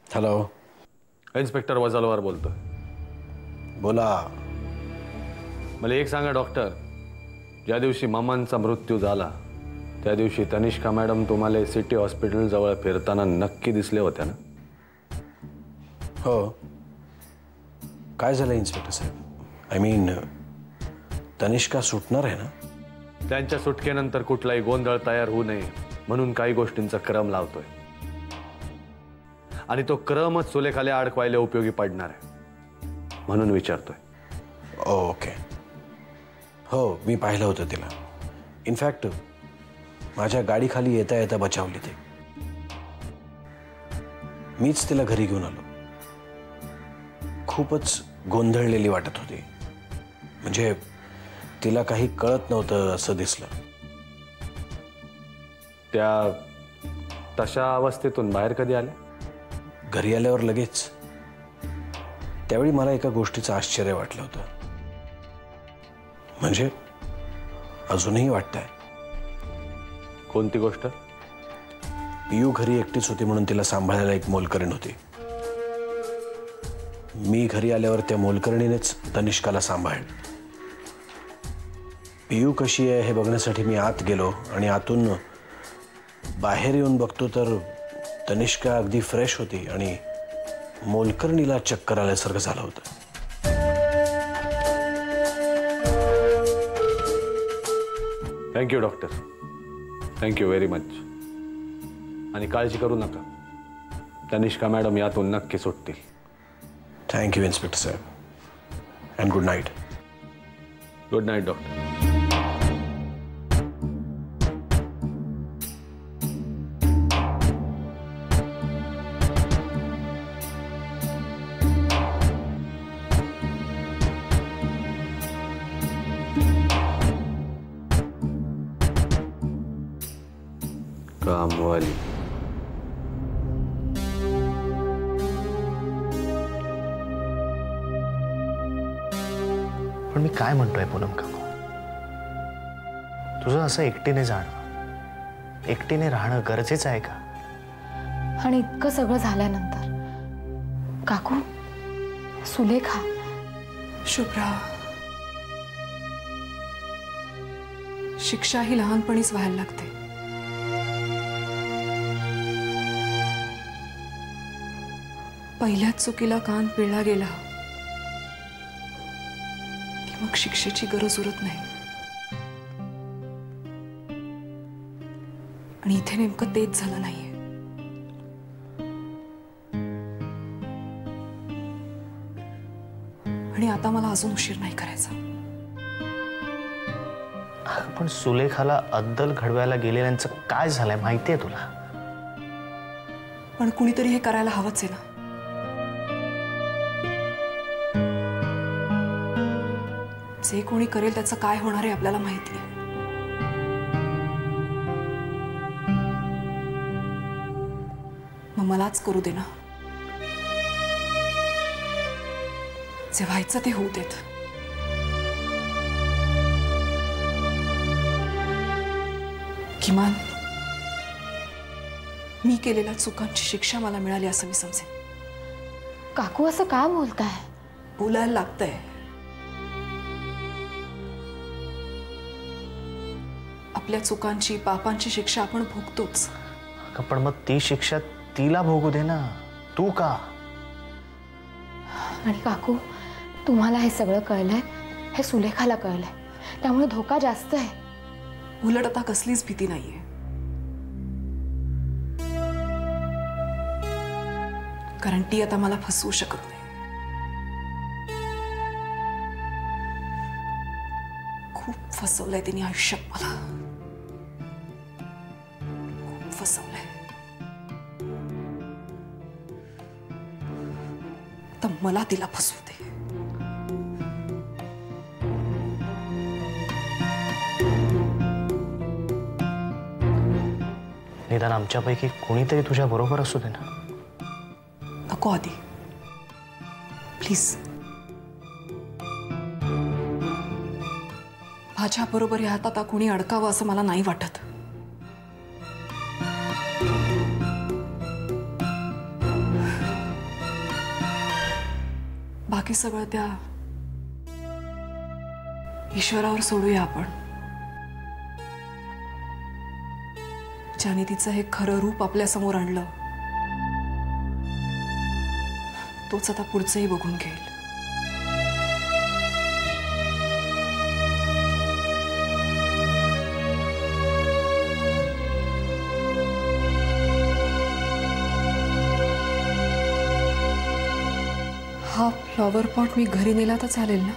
Hello, inspector वजालवार बोलतोय. बोला. मला एक सांगा डॉक्टर, ज्या दिवशी मामांचा मृत्यू झाला त्या दिवशी तनिष्का मॅडम तुम्हाला सिटी हॉस्पिटल जवळ फिरताना नक्की दिसले होत्या ना? हो. काय झालं इन्स्पेक्टर साहेब? आय मीन तनिष्का सुटणार आहे ना? त्यांच्या सुटकेनंतर कुठलाही गोंधळ तयार होऊ नये म्हणून काही गोष्टींचा क्रम लावतोय आणि तो क्रमच सुलेखाला अडकवायला उपयोगी पडणार आहे म्हणून विचारतोय. ओके. हो, मी पाहिलं होतं तिला. इनफॅक्ट माझ्या गाडीखाली येता येता बचावली ते. मीच तिला घरी घेऊन आलो. खूपच गोंधळलेली वाटत होती. म्हणजे तिला काही कळत नव्हतं असं दिसलं. त्या तशा अवस्थेतून बाहेर कधी आल्या? घरी आल्यावर लगेच. त्यावेळी मला एका गोष्टीचं आश्चर्य वाटलं होतं. म्हणजे अजूनही वाटतंय. कोणती गोष्ट? पियू घरी एकटीच होती म्हणून तिला सांभाळायला एक मोलकरीण होती. मी घरी आल्यावर त्या मोलकरणीनेच तनिष्काला सांभाळलं. पियू कशी आहे हे बघण्यासाठी मी आत गेलो आणि आतून बाहेर येऊन बघतो तर तनिष्का अगदी फ्रेश होती आणि मोलकरणीला चक्कर आल्यासारखं झालं होतं. Thank you doctor, thank you very much. आणि काळजी करू नका, तनिष्का मॅडम यातून नक्की सुटतील. थँक्यू इन्स्पेक्टर साहेब and good night. Good night doctor. कामवाली. पण मी काय म्हणतोय पूनम काकू, तुझं असं एकटीने जाणं, एकटीने राहणं गरजेचं आहे का? आणि इतकं सगळं झाल्यानंतर काकू, सुलेखा, शुभ्रा, शिक्षा ही लहानपणीच व्हायला लागते. पहिल्याच चुकीला कान पिळला गेला की मग शिक्षेची गरज उरत नाही. आणि इथे नेमकं तेच झालं नाहीये. आणि आता मला अजून उशीर नाही करायचा. पण सुलेखाला अद्दल घडवायला गेलेल्यांचं काय झालंय माहितीये तुला? पण कुणीतरी हे करायला हवंच आहे ना. जे कोणी करेल त्याचं काय होणार आहे आपल्याला माहिती आहे. मग मलाच करू दे ना. जे व्हायचं ते होऊ देत. किमान मी केलेल्या चुकांची शिक्षा मला मिळाली असं मी समजेन. काकू असं का बोलताय? बोलायला लागतंय. आपल्या चुकांची, पापांची शिक्षा आपण भोगतोच. पण मग ती शिक्षा तिला भोगू दे ना, तू का? आणि काकू, तुम्हाला हे सगळं कळलंय, हे सुलेखाला कळलंय, त्यामुळे धोका जास्त आहे. उलट आता कसलीच भीती नाहीये. कारण ती आता मला फसवू शकत नाही. खूप फसवलंय तिने आयुष्यात मला. खूप फसवलंय. तर मला तिला फसवू दे. निदान आमच्यापैकी कोणीतरी तुझ्या बरोबर असू दे ना. नको आधी, प्लीज. माझ्याबरोबर ह्यात आता कोणी अडकावं असं मला नाही वाटत. बाकी सगळं त्या ईश्वरावर सोडूया आपण. ज्याने तिचं हे खरं रूप आपल्या समोर आणलं तोच आता पुढचंही बघून घेईल. हा फ्लॉवर पॉट मी घरी नेला तर चालेल ना?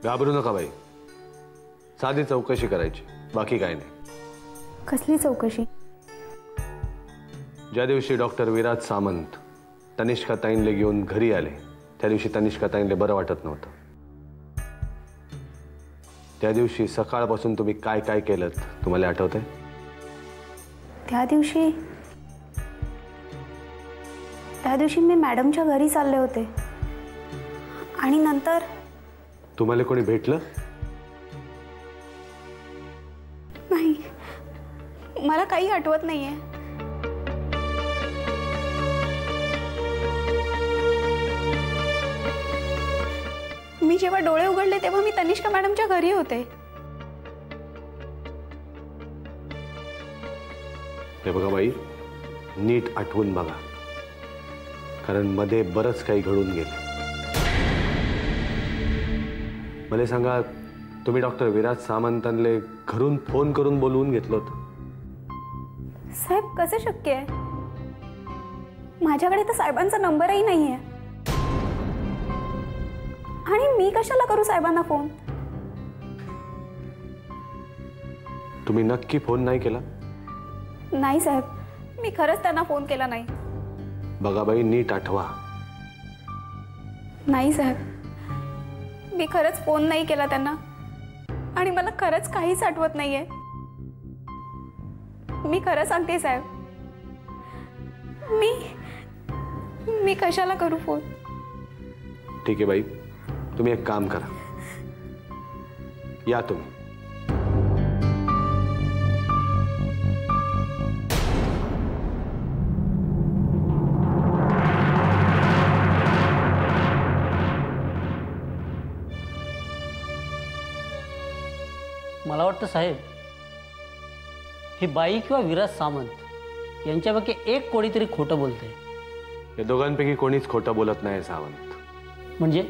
घाबरू नका बाई, साधी चौकशी करायची, बाकी काय नाही. कसली चौकशी? ज्या दिवशी डॉक्टर विराज सामंत तनिष्काताईंले घेऊन घरी आले त्या दिवशी तनिष्काताईंले बरं वाटत नव्हतं. त्या दिवशी सकाळपासून तुम्ही काय काय केलं तुम्हाला आठवतंय? त्या दिवशी मी मॅडमच्या घरी चालले होते आणि नंतर तुम्हाला कोणी भेटलं? नाही, मला काही आठवत नाहीये. मी जेव्हा डोळे उघडले तेव्हा मी तनिष्का मॅडमच्या घरी होते. हे बघा बाई, नीट आठवून बघा, कारण मध्ये बरंच काही घडून गेलं. मला सांगा, तुम्ही डॉक्टर विराज सामंतांले घरून फोन करून बोलवून घेतलं होतं? साहेब, कसं शक्य आहे? माझ्याकडे तर साहेबांचा नंबरही नाहीये. आणि मी कशाला करू साहेबांना फोन? तुम्ही नक्की फोन नाही केला? नाही साहेब, मी खरंच त्यांना फोन केला नाही. बघा बाई, नीट आठवा. नाही साहेब, मी खरंच फोन नाही केला त्यांना आणि मला खरंच काहीच आठवत नाहीये. मी खरं सांगते साहेब, मी कशाला करू फोन? ठीक आहे बाई, तुम्ही एक काम करा, या तुम्ही. मला वाटतं साहेब, ही बाई किंवा विराज सामंत यांच्यापैकी एक कोणीतरी खोटं बोलतंय. या दोघांपैकी कोणीच खोटं बोलत नाही सावंत. म्हणजे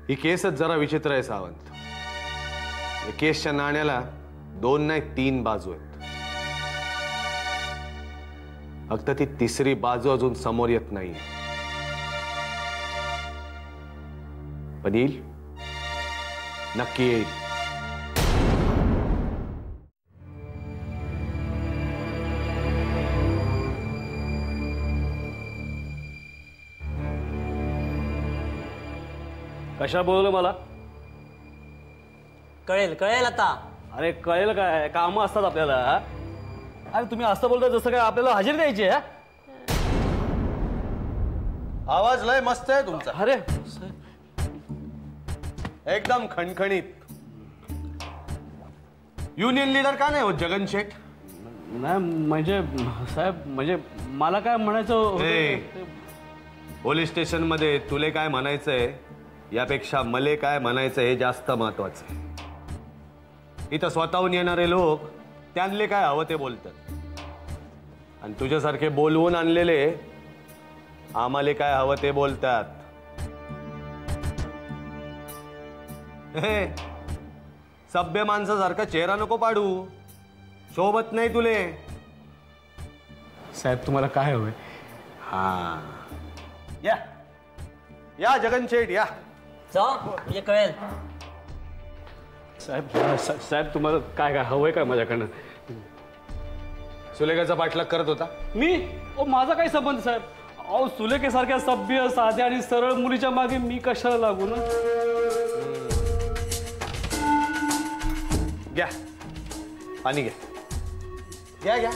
ही केसच जरा विचित्र आहे सावंत. या केसच्या नाण्याला 2 नाही 3 बाजू आहेत. फक्त ती तिसरी बाजू अजून समोर येत नाही. पण येईल, नक्की येईल. कशा बोलवलं मला? कळेल कळेल आता. अरे कळेल काय, कामं असतात आपल्याला. अरे तुम्ही असं बोलता जसं काय आपल्याला हजेरी द्यायची आहे. आवाज लय मस्त आहे तुमचा. अरे एकदम खणखणीत. युनियन लीडर का नाही होत जगन शेठ? नाही म्हणजे साहेब, म्हणजे मला काय म्हणायचं होतं. पोलीस स्टेशन मध्ये तुले काय म्हणायचंय यापेक्षा मले काय म्हणायचं हे जास्त महत्वाचं आहे. इथं स्वतःहून येणारे लोक त्यांले काय हवं ते बोलतात, आणि तुझ्यासारखे बोलवून आणलेले आम्हाला काय हवं ते बोलतात. सभ्य माणसासारखा चेहरा नको पाडू, शोभत नाही तुले. साहेब तुम्हाला काय हवंय? हा, या या जगन शेठ या. म्हणजे कळेल. साहेब साहेब तुम्हाला काय काय हवंय काय माझ्याकडनं? सुलेखाचा पाठलाग करत होता मी? ओ माझा काय संबंध साहेब? अहो सुलेखेसारख्या सभ्य साध्या आणि सरळ मुलीच्या मागे मी कशाला लागू ना? घ्या पाणी घ्या. घ्या घ्या.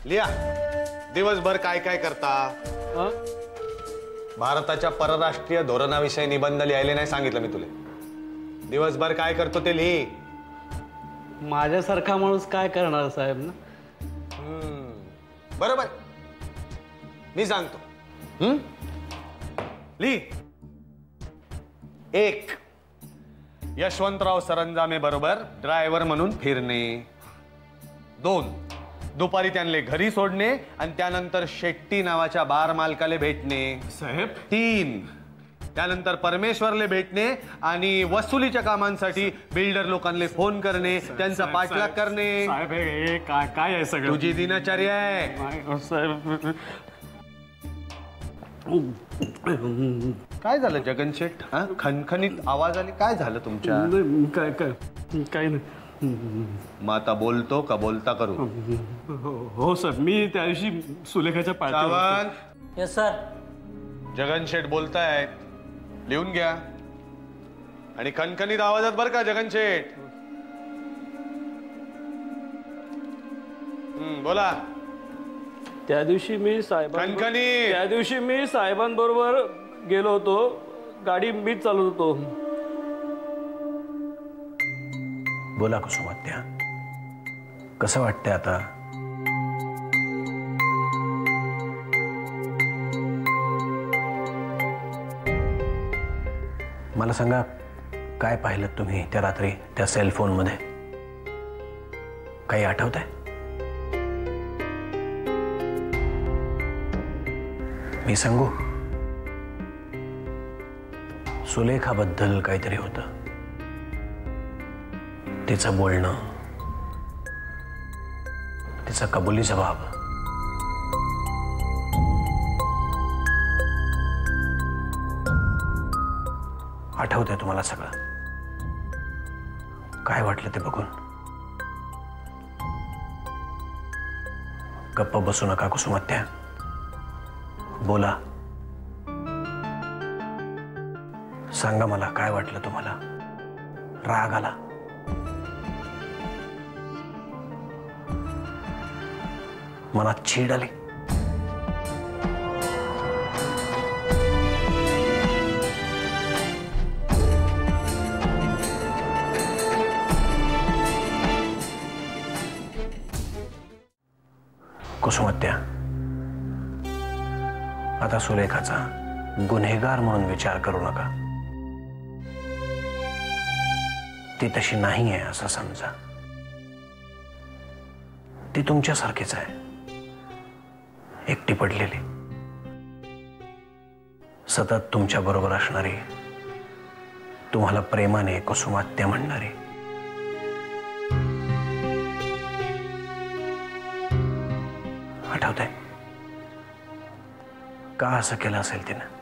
लिया, दिवसभर काय काय करता? भारताच्या परराष्ट्रीय धोरणाविषयी निबंध लिहायला नाही सांगितलं मी तुला. दिवसभर काय करतो ते लिही. माझ्यासारखा माणूस काय करणार साहेब ना? बरोबर, मी सांगतो. लिही. 1. यशवंतराव सरंजामे बरोबर ड्रायव्हर म्हणून फिरणे. 2. दुपारी त्यांना घरी सोडणे आणि त्यानंतर शेट्टी नावाच्या बार मालकाला भेटणे. साहेब. 3. त्यानंतर परमेश्वरले भेटणे आणि वसुलीच्या कामांसाठी बिल्डर लोकांना फोन करणे, त्यांचा पाठलाग करणे. साहेब हे काय आहे सगळं? तुझी दिनचर्या आहे. साहेब काय झालं जगन शेठ? खणखणीत आवाज आले, काय झालं तुमच्या? काय नाही. मग आता बोलतो का बोलता करू? हो सर, मी त्या दिवशी सुलेखाच्या पाठीवर. सावंत. Yes sir. जगन शेठ बोलतायत, लिहून घ्या. आणि खणखणीत आवाजात बरं का जगन शेठ. बोला. त्या दिवशी मी साहेबांबरोबर गेलो होतो. गाडी मीच चालवत होतो. बोला कुसुमात्या, कसं वाटतंय आता? मला सांगा, काय पाहिलं तुम्ही त्या रात्री त्या सेलफोन मध्ये? काही आठवतंय? मी सांगू? सुलेखाबद्दल काहीतरी होतं. तिचं बोलणं, तिचा कबुली जबाब. आठवतंय तुम्हाला सगळं? काय वाटलं ते बघून? गप्प बसू नका कुसुमात्या, बोला. सांगा मला, काय वाटलं तुम्हाला? राग आला? मनात चीड आली? कुसुमात्या, आता सुलेखाचा गुन्हेगार म्हणून विचार करू नका. ती तशी नाही आहे असं समजा. ती तुमच्यासारखीच आहे, एकटी पडलेली, सतत तुमच्या बरोबर असणारी, तुम्हाला प्रेमाने कुसुमात्या म्हणणारी. आठवतंय का असं केलं असेल तिनं?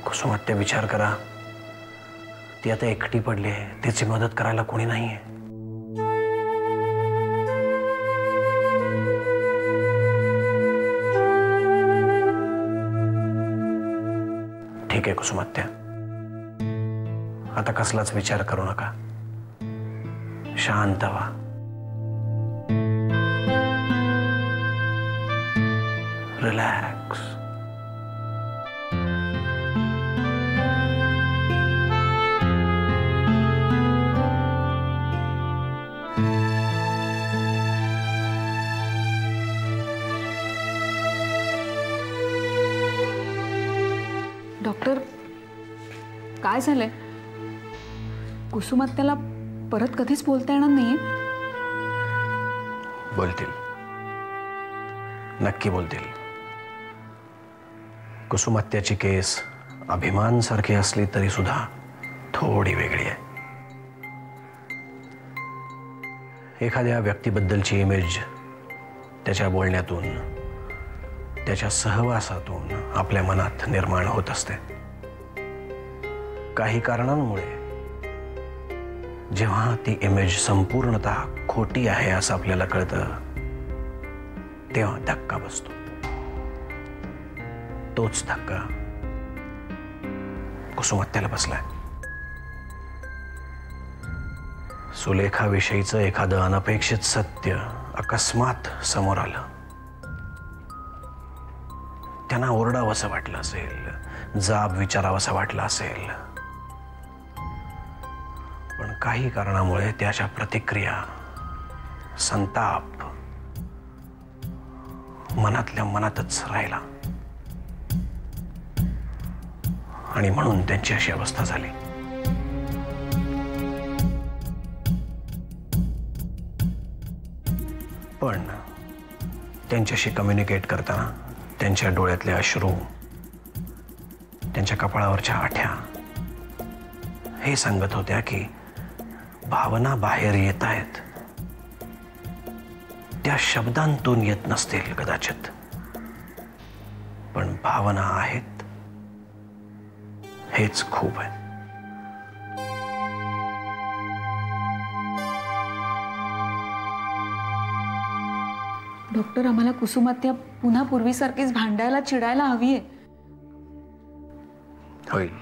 कुसुमात्या, विचार करा. ती आता एकटी पडली आहे, तिची मदत करायला कोणी नाहीये. ठीक आहे कुसुमात्या, आता कसलाच विचार करू नका. शांत व्हा. रिलॅक्स. डॉक्टर, काय झालंय? कुसुमात्याला परत कधीच बोलता येणार नाहीये? बोलतील, नक्की बोलतील. कुसुमात्याची केस अभिमान सारखी असली तरी सुद्धा थोडी वेगळी आहे. एखाद्या व्यक्तीबद्दलची इमेज त्याच्या बोलण्यातून, त्याच्या सहवासातून आपल्या मनात निर्माण होत असते. काही कारणांमुळे जेव्हा ती इमेज संपूर्णतः खोटी आहे असं आपल्याला कळतं तेव्हा धक्का बसतो. तोच धक्का कुसुमात्याला बसलाय. सुलेखाविषयीचं एखादं अनपेक्षित सत्य अकस्मात समोर आलं. त्यांना ओरडावंसं वाटलं असेल, जाब विचारावासा वाटला असेल, पण काही कारणामुळे त्याच्या प्रतिक्रिया, संताप मनातल्या मनातच राहिला आणि म्हणून त्यांची अशी अवस्था झाली. पण त्यांच्याशी कम्युनिकेट करताना त्यांच्या डोळ्यातले अश्रू, त्यांच्या कपाळावरच्या आठ्या हे सांगत होत्या की भावना बाहेर येत आहेत. त्या शब्दांतून येत नसतील कदाचित, पण भावना आहेत हेच खूप आहे. डॉक्टर, आम्हाला कुसुमात्या पुन्हा पूर्वीसारखीच भांडायला चिडायला हवीये. होईल,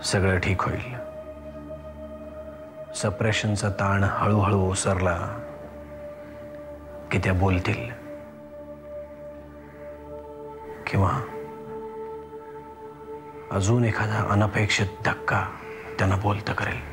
सगळं ठीक होईल. सप्रेशनचा ताण हळूहळू ओसरला की त्या बोलतील किंवा अजून एखादा अनपेक्षित धक्का त्यांना बोलतं करेल.